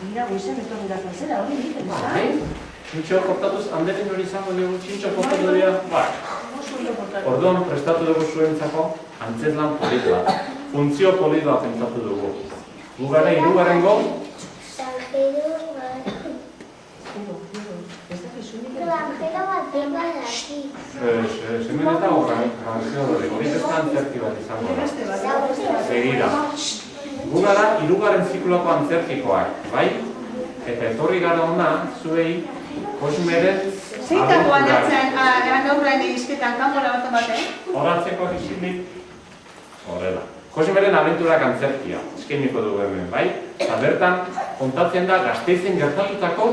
Mira, goizen etorri daten zera, hori egiten, ez da? Txintxo portatuz, handerin hori izango dugu, txintxo portatu dira, orduan prestatu dugu zuentzako antzeslan polit bat, funtzio polit bat pentsatu dugu. Gugara hirugarrengo hemen eta granjeadore, hori beste antzerki bat izango da. Begira. Gugara hirugarren zikloko antzerkikoak, bai? Eta etorri gara hona, zuei, Kosmeren zeitako aldatzen gaurren izketan, kanpora bat ematen? Horatzeko izilik, horrela. Kosmeren abenturak antzerkia, eskainiko dugu hemen, bai? Eta bertan, kontatzen da Gasteizen gertatutako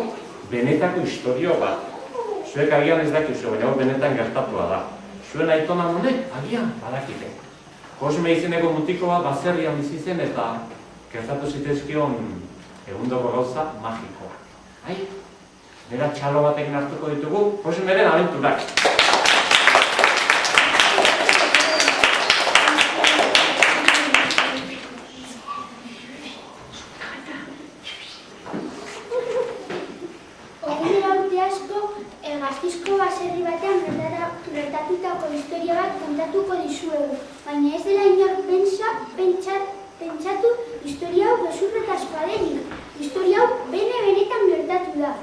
benetako historio bat. Zuek agian ez dakizu, baina hor benetan gertatua da. Zuen aitona honek, agian, badakite. Kosme izeneko mutiko bat baserrian bizi zen eta gertatu zitezkion egundoko gauza magikoa. Bai? Nera txalo batekin hartuko ditugu, Kosmeren abenturak. Gasteizko baserri batean gertatutako historia bat kontatuko dizuegu, baina ez dela inor pentsatu historia hau gezurretazkoa denik. Historia hau benetan gertatu da.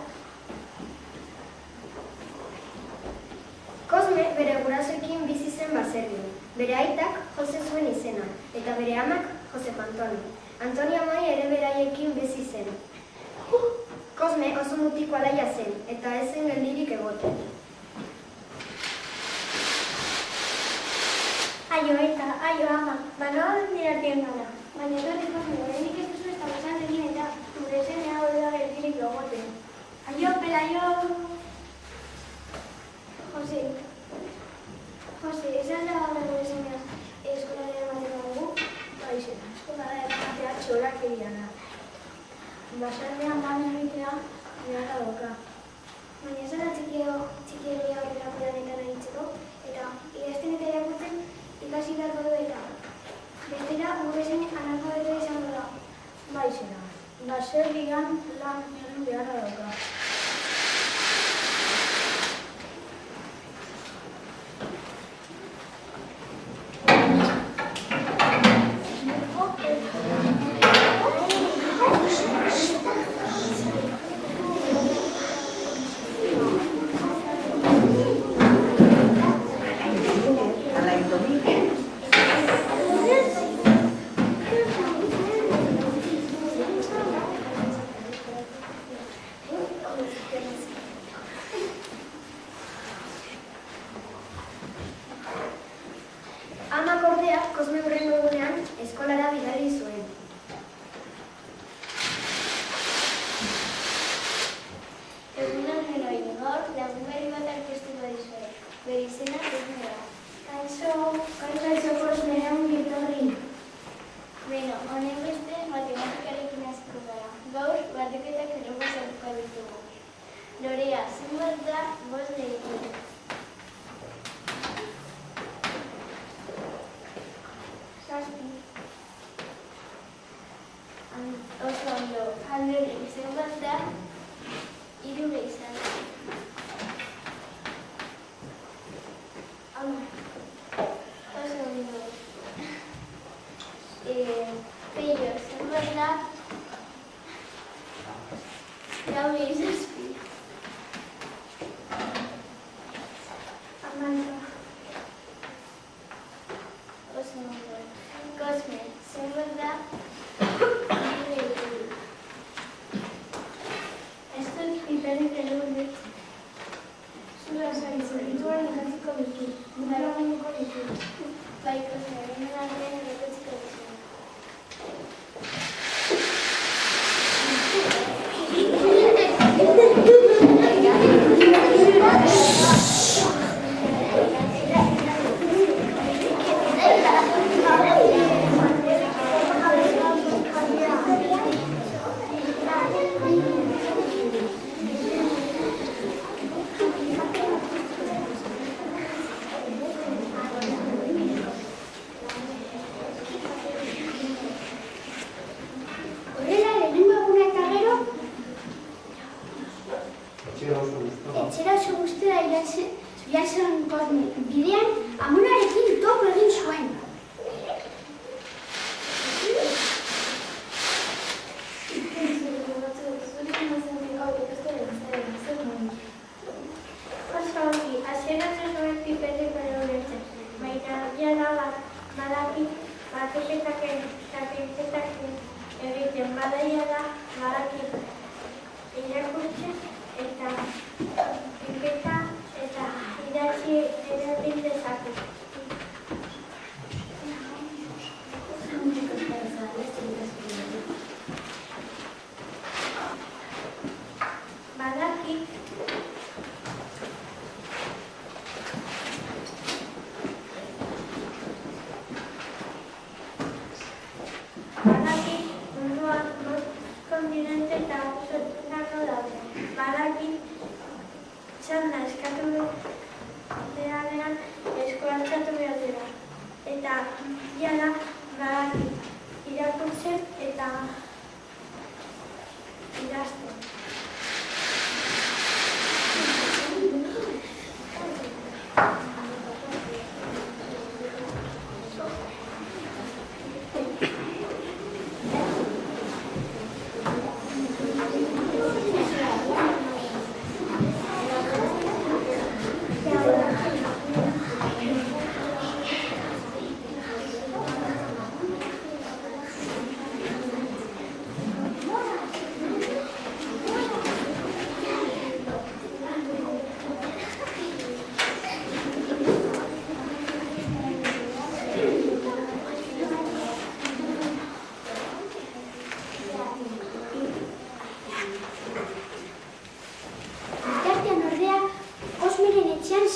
Kosme bere gurasoekin bizi zen baserrian. Bere aitak Jose zuen izena, eta bere amak Josep Antoni. Antoni amai ere beraiekin bizi zen. Kosme oso mutiko alaia zen, eta ez zen geldirik egoten. Aio eta, aio ama, banoa niratien gara. Baina dori Kosme, berenik ez duzu ez da basan egin eta gure zenea hori da geldirik egoten. Aio, pelaio! Jose, ez alda gara gure zenea eskolaren ematen dugu? Baixena, eskolaren ematea txorak egian da. Basanean lan egitea beharra doka. Baina ez da txikiegia horrela pedanetan ahitzeko, eta idazten eta irakurtzen ikasi beharko du eta bestera gure zen analfabetoa izango da. Baixena, baserrian lan egin beharra doka. Amak ordea, Kosme hurrengo egunean eskolara bidali zuen. Egunon heroi, gaur lagungarri bat aurkeztuko dizuet. Bere izena Kosme da. Kaixo Kosme, ongi etorri. Beno, honen beste matematikarekin hasiko gara. Gaur, bateketak errepasatuko ditugu. Lorea, zenbat da 5 lehenik? Oso ondo, Alderi, zenbat da 3 izan. Oso ondo. jada badaki txapelketak egiten badaia da badaki irakurtzen eta inketa eta idatzi erabil dezake. Badaki munduan kontinente eta oso daude. Badaki txanda eskatu beharrean eskuartzatu behar dira. Eta jada badaki irakurtzen eta idazten.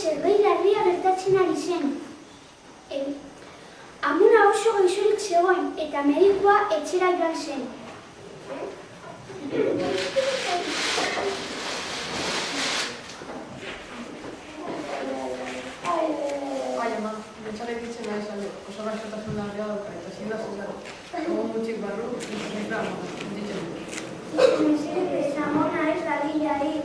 Zerbait larria gertatzen ari zen. Amona oso gaixorik zegoen eta medikua etxera joan zen. Bai, ama, betxarek ditzen nahi zan, oso gaixotasun larria dauka eta ezin da zuzera. Gogo gutxik barru, ez da, ditzen. Mesedez, Amona ez dadila hil.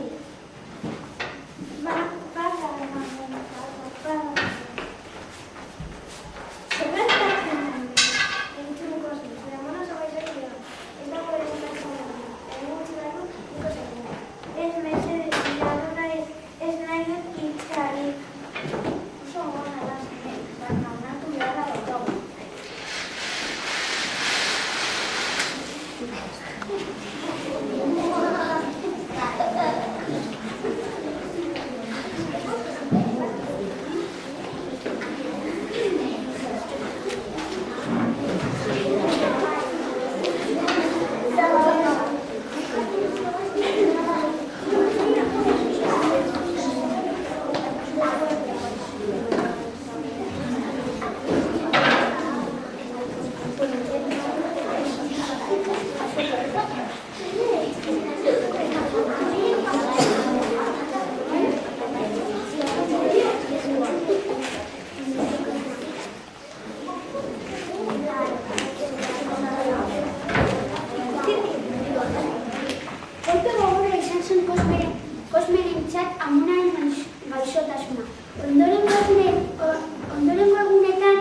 Ondorengo egunetan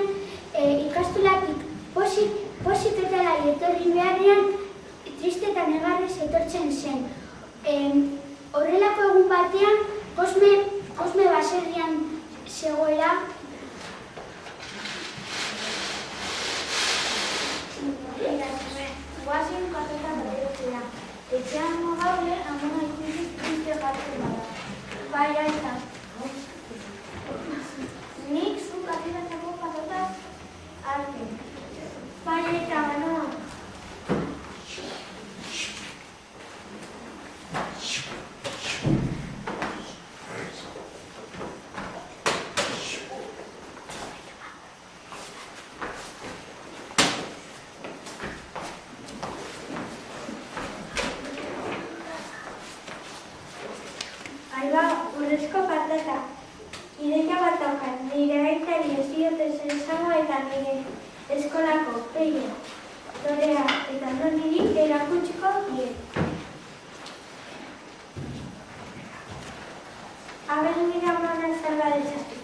ikastolatik pozik eta lai etorri beharrean triste eta negarrez etortzen zen. Horrelako egun batean Kosme baserrian zegoela guazin kasetan berotzea. Etxean gaude Amona ikusi triste jartzen bada. Bai, aita. Nik zuk atiratzeko patatak arte. Bai, eta banoa. Aiba, urrezko patata. Ideia bat daukat, nire aitari ez diotezen esango eta nire eskolako peia, dorea eta noniri erakutsiko die. Aber mira Amona salga desastre.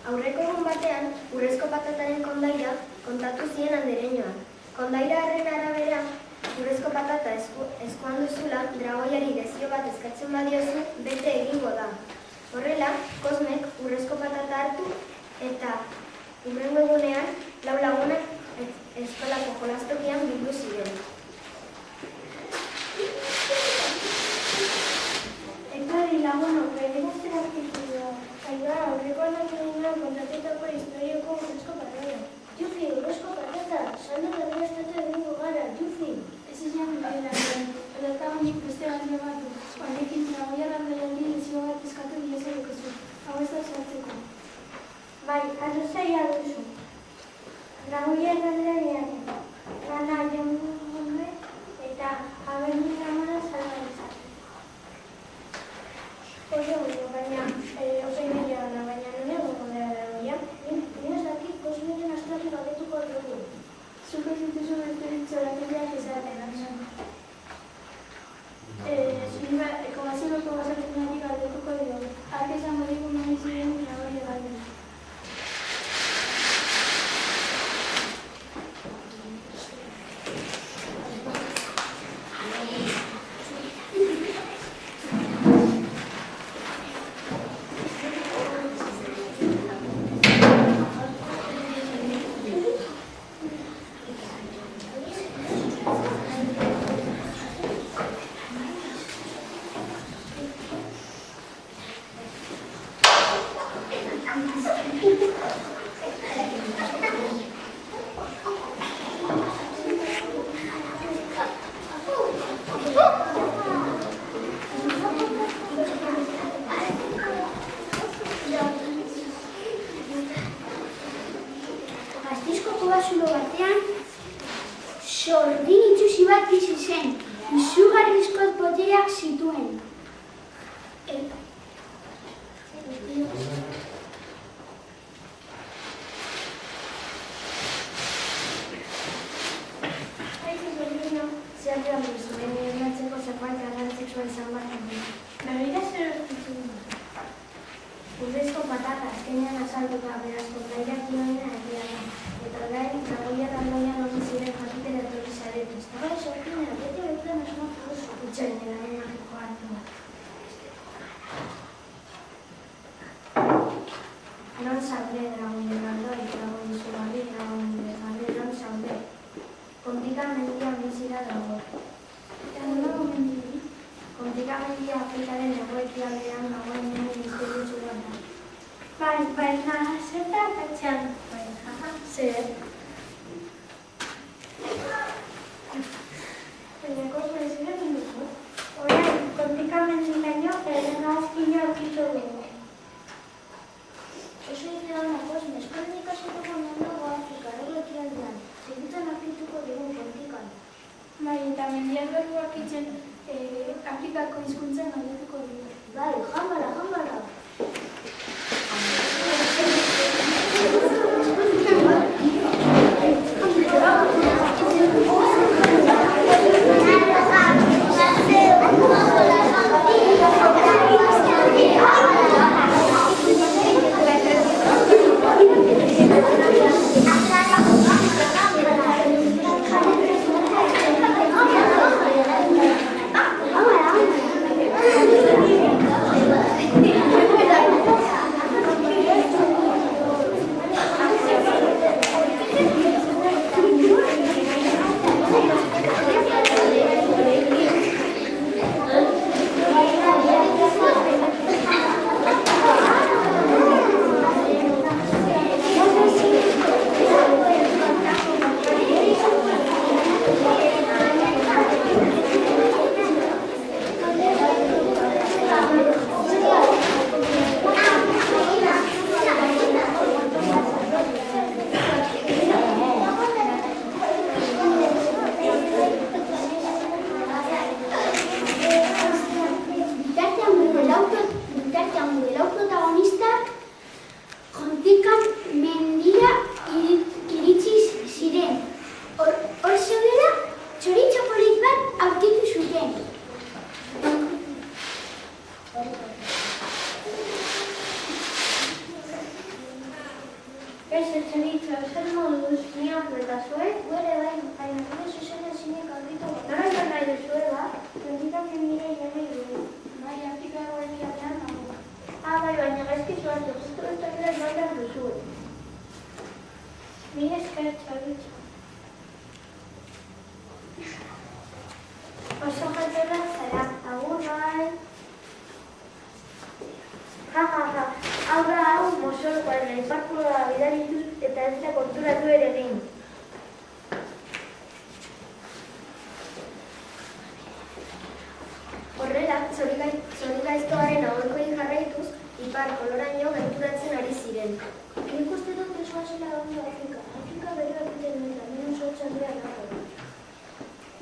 Aurreko egun batean, urrezko patataren kondaira kontatu zien andereñoak. Kondaira harren arabera, urrezko patata eskuan duzula, dragoiari dezio bat eskatzen badiozu, bete egingo da. Horrela, Kosmek urrezko patata hartu eta hurrengo egunean, 4 lagunak eskolako jolastokian bildu ziren. Etorri lagunok, begira zer artitu da. Aiba, aurreko aldatzen kontatutako historioko urrezko patata. Jufi, urrezko patata, saldo berria estatu egingo gara, Jufi. Ez izan bera, edatagonik beste galde batu. Honekin dragoia randaialdi lezio bat eskatu dieza dukezu. Hau ez da sartzeko. Bai, arrazoia duzu. Dragoia randaialdian, rana jongo eta aberdu ramana salgarizat. Oso, baina, oso baina nire egongo dela dragoia. Nire ez dakit Kosmeren astratu galdetuko dugu. Zuko zintuzu beste ditzoraketeak ezaten, atzen. Komazionoko bazatenari galdetuko dugu. Ark esan badigu nahi ziren dragoia galdetu. Zulo batean, sordin itxusi bat bizi zen, izugarrizko botereak zituen. Zerbera zuen ernatzeko zerbait garrantzitsua izan bat. Begira zer hortitu. Urrezko patata azkenean azalduta beraz kontrairak dioena egia da. Eta orain, dragoia randoian hori ziren jakitera etorri zarete. Bai, sortinera, beti beturen asmatu duzu. Itxoen eraren magiko hartu. Non zaude dragoien randoi, dragoien zugarri, dragoien begarri, non zaude. Kontika mendia bizira dago. Eta nola gomendu? Kontika mendia Afrikaren egoekialdean dagoen ministerio txuan da. Baina, zer da katxan? Zer? Baina, Kosme, zer egin duzu? Orain, kontika mendikaino, erregazkina aurkitu dugu. Oso ideala, Kosme, eskolenik asituko nago Afrika, egoekialdean. Segitzen aurkituko dugu kontikan. Bai, eta mendiak berruak itzen Afrikako hizkuntzen galdetuko dugu. Bai, jambara. Vamos. ondo eta zuek? Gure bai, baina gure zuzena zinek aurritu gara. Nora izan nahi duzue ba? Pentikatzen nire jane dugu. Bai, Afrika herrialdean nago. Bai, baina gaizki zuarte, justu bestakera joan duzue. Mila esker txabitxo. Oso jatorra zara, agur bai. Ja. Hau da hau mozorkoa, nahi parkula bidalituz eta ez da konturatu ere egin. Horrela, zorigaiztoaren aholkoei jarraituz, ipar koloraino gerturatzen ari ziren. Nik uste dut presoa zela ondo Afrika. Afrika bere egiten dut, minus 8 aldea dago.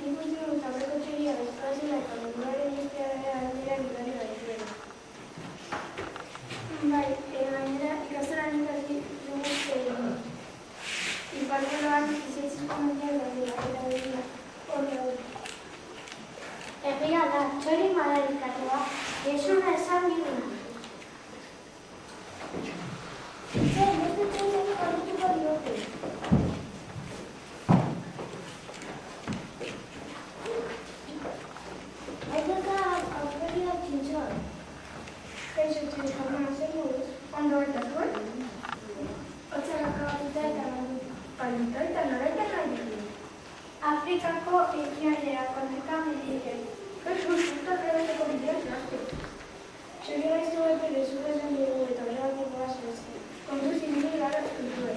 Nik uste dut aurreko txeria bezala zela eta munduaren iztearen aldera bidari gaituela. Bai, gainera ikastoran ikasi dugu egin. Iparkoloan izaizko mundial daudela, eta begira hori hau. Egia da, txori madarikatua, gezurra esan diguna. Zer, beste txoriak horretuko diote. Haideka aurpegia txintxoa. Kaixo txintxoa, zer moduz? Ondo eta zuen? Otzaraka batuta eta galduta. Palito eta noraita nahi dugu. Afrikako ekialdea kontreka mediken. Jesus, justo trebeteko bidea zehaztu. Txori gaiztu bete gezurra esan dugu eta horregatiko bazazte. Kontuz inbili gara zuzue.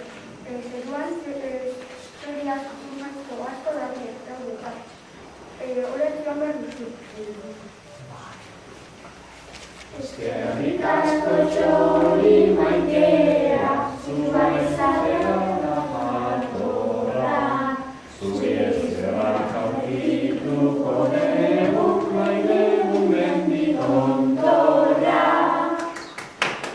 Zeruan, historia zuzumazko asko daude bat. Horretu lan behar duzu. Eskerrik asko txori maitea, zua izatea jatorra, zuri eskerrak aurkituko dugu, maite mendik ontorra.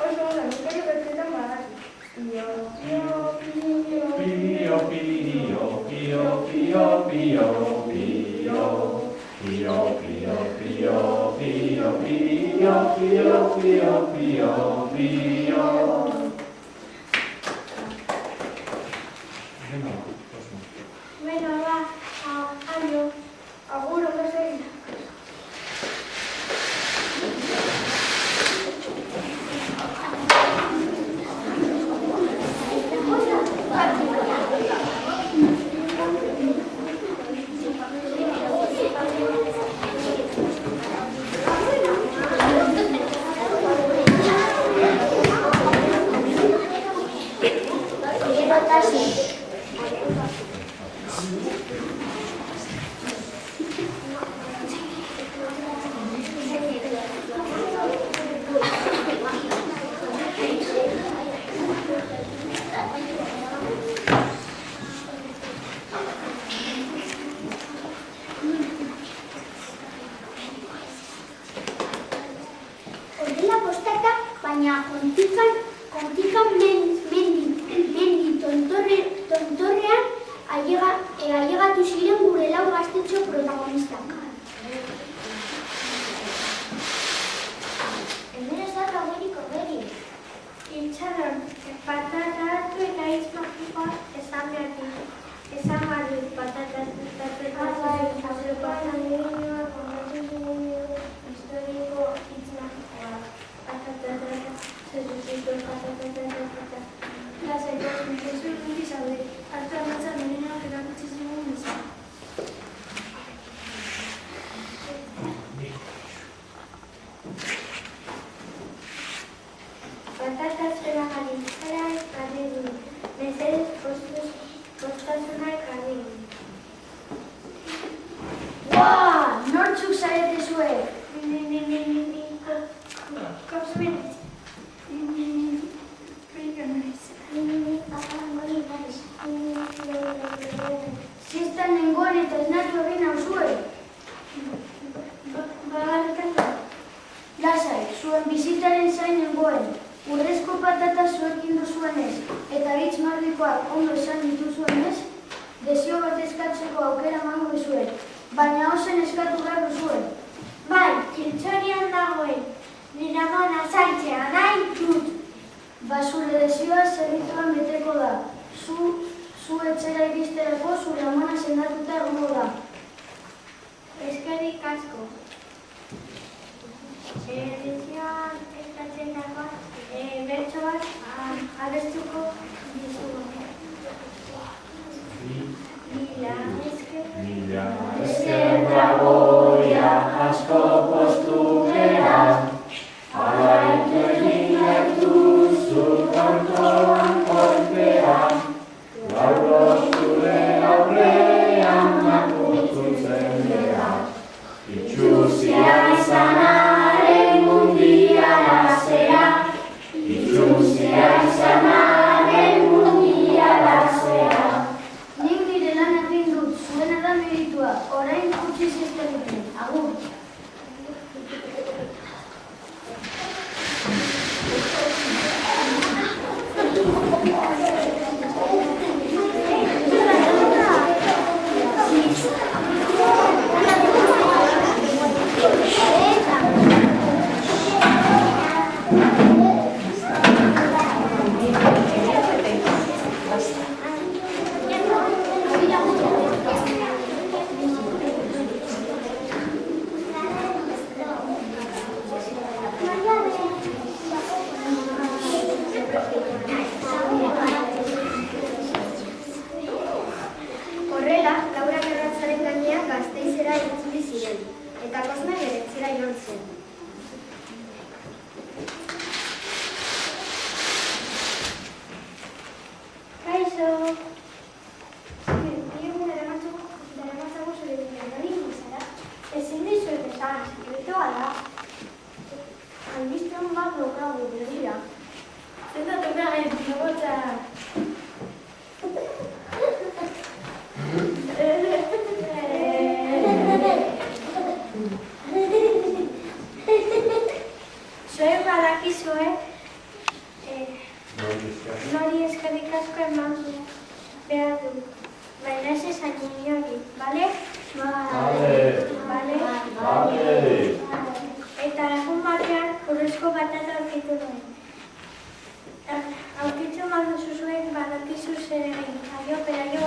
Oso, nik bertzetan badaki. Pio, pio, pio, pio, pio, pio, pio, pio, pio, pio, pio, pio, pio. Bueno, ba, adio. Agur, ondo segin. Horrela postaka, baina kontikan mendi tontorrean ailegatu ziren gure lau gaztetxo protagonistak. Hemen ez da gauerik horregi. Itxaron, patata hartu eta hitz magikoa esan behar dut. Esan behar dut patata hartu eta historiko hitz magikoa. Patata Lasai, Jesus niri zaude. Hartu amatza berenak erakutsi zigun izan. Patatas erakari, zara ekarri du. Mesedez postasuna ekarri du. Uaa! Nortzuk zarete zuek? Kopsmen. Ziztan nengoen eta esnatu egin hau zuen. Bagarrikatu. Lasai, zuen bizitaren zain nengoen. Urrezko patata zuekin duzuenez eta hitz magikoak ondo esan dituzuenez, desio bat eskatzeko aukera emango dizuet, baina ozen eskatu behar duzuen. Bai, kiltxorian dagoen. Nire amona zaintzea nahi dut. Ba, zure desioa zerrituan beteko da. zu etxera iristerako zure amona sendatuta egongo da. Eskerrik asko. Edizioan eskatzen dago bertso bat abestuko dizugu. Mila esker dagoia asko postu gera, alaitu eginak duzu kantoan korpean, gaur zure aurrean makututzen gera. Itxuzia izanaren mundiala zera, itxuzia izanaren mundiala zera. Nik nire lan egin dut, zuena da meritua, orain utzi zizten. Agur. Horrela, Laura Garratzaren gainean Gasteizera itzuli ziren, eta Kosme bere etxera joan zen. Kaixo. Bigun eramatzago zure dira, nori guzara? Ezin dizuet esan, sekretua da. Albizten bat daukagu, begira. Zendatu nahi, nogotza. Zuek badakizue, nori eskerrik asko eman behar du. Baina ez esan inori, bale? Bale. Eta egun batean, urrezko batata aurkitu duen. Aurkitzen baduzu zuek, badakizu zer egin. Aio, peraio.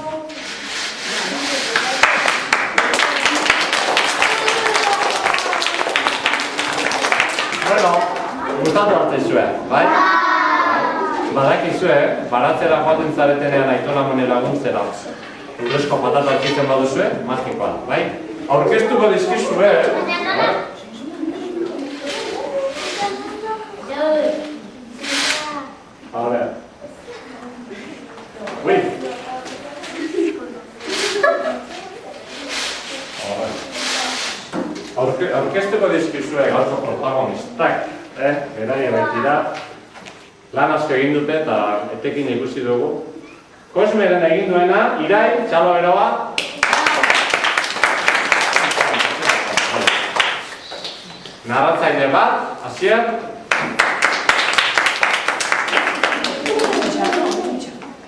Bueno, gustatu hartzizue, bai? Badakizue, baratzera joaten zaretenean Aitona Mone laguntzera urrezko patata aurkitzen baduzue, magikoa, bai? Aurkeztuko dizkizue, bai? A ver. Ui. Aurkeztuko dizkizue gaurko protagonistak, beraien baitira. Lan asko egin dute eta etekin ikusi dugu. Kosmeren egin duena, Irai, txalo beroa. Narratzaile bat, Asier.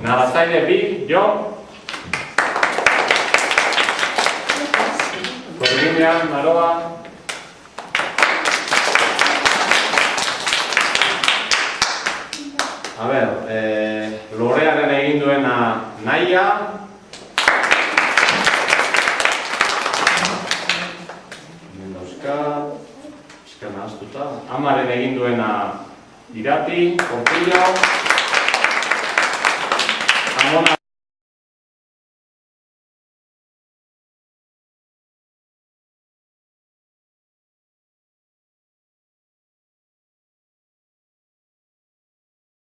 Narratzaile bi, Jon. Gordinean, Maroa. A ber, Lorearen egin duena Naia. Hemen dauzka, pixka nahaztuta. Amaren egin duena Irati, Portillo. Amona